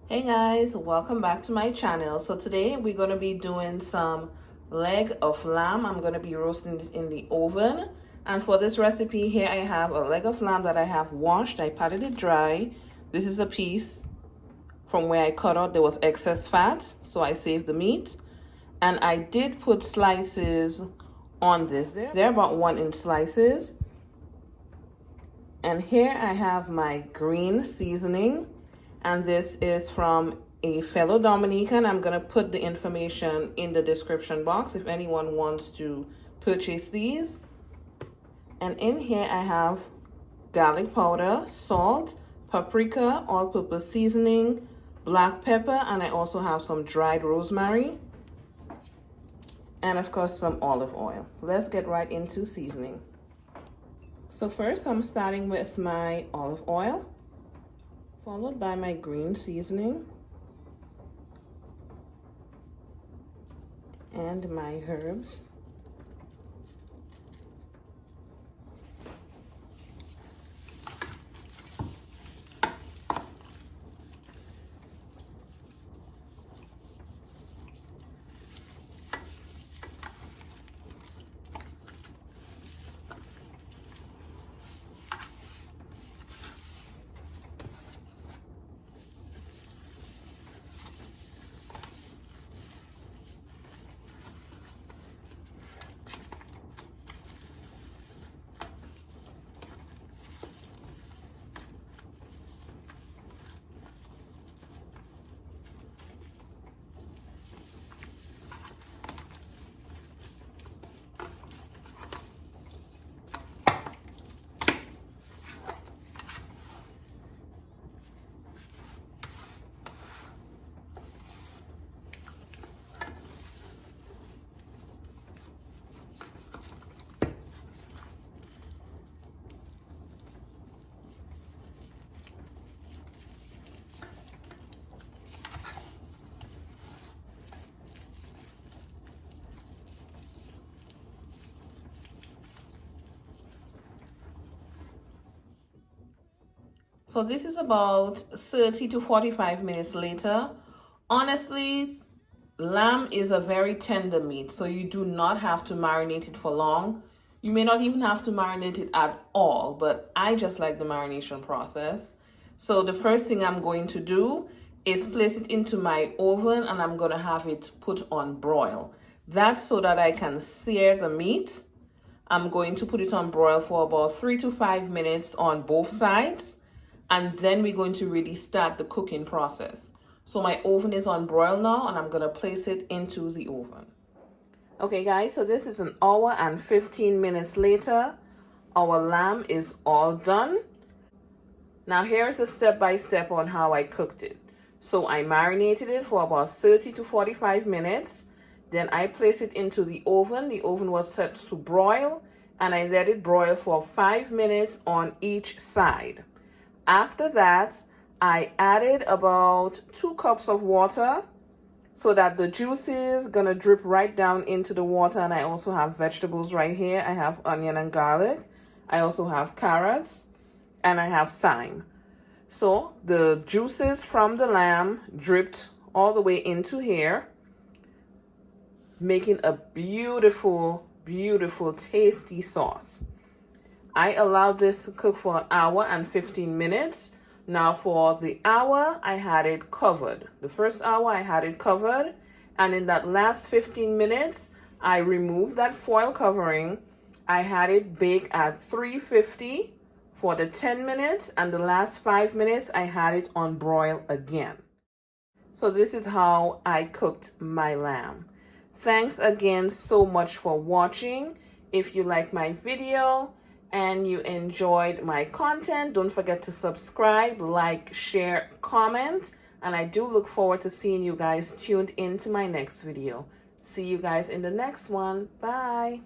Hey guys, welcome back to my channel. So today we're going to be doing some leg of lamb. I'm going to be roasting this in the oven. And for this recipe here, I have a leg of lamb that I have washed. I patted it dry. This is a piece from where I cut out. There was excess fat, so I saved the meat. And I did put slices on this. They're about 1-inch slices. And here I have my green seasoning. And this is from a fellow Dominican. I'm going to put the information in the description box if anyone wants to purchase these. And in here I have garlic powder, salt, paprika, all-purpose seasoning, black pepper, and I also have some dried rosemary. And of course some olive oil. Let's get right into seasoning. So first I'm starting with my olive oil, followed by my green seasoning and my herbs. So this is about 30 to 45 minutes later. Honestly, lamb is a very tender meat, so you do not have to marinate it for long. You may not even have to marinate it at all, but I just like the marination process. So the first thing I'm going to do is place it into my oven and I'm going to have it put on broil. That's so that I can sear the meat. I'm going to put it on broil for about 3 to 5 minutes on both sides. And then we're going to really start the cooking process. So my oven is on broil now and I'm going to place it into the oven. Okay guys, so this is 1 hour and 15 minutes later. Our lamb is all done. Now here's the step-by-step on how I cooked it. So I marinated it for about 30 to 45 minutes. Then I placed it into the oven. The oven was set to broil and I let it broil for 5 minutes on each side. After that, I added about 2 cups of water so that the juices gonna drip right down into the water. And I also have vegetables right here. I have onion and garlic. I also have carrots and I have thyme. So the juices from the lamb dripped all the way into here, making a beautiful, beautiful, tasty sauce. I allowed this to cook for 1 hour and 15 minutes. Now for the hour, I had it covered. The first hour, I had it covered. And in that last 15 minutes, I removed that foil covering. I had it bake at 350 for the 10 minutes. And the last 5 minutes, I had it on broil again. So this is how I cooked my lamb. Thanks again so much for watching. If you like my video and you enjoyed my content, don't forget to subscribe, like, share, comment, and I do look forward to seeing you guys tuned into my next video. See you guys in the next one. Bye.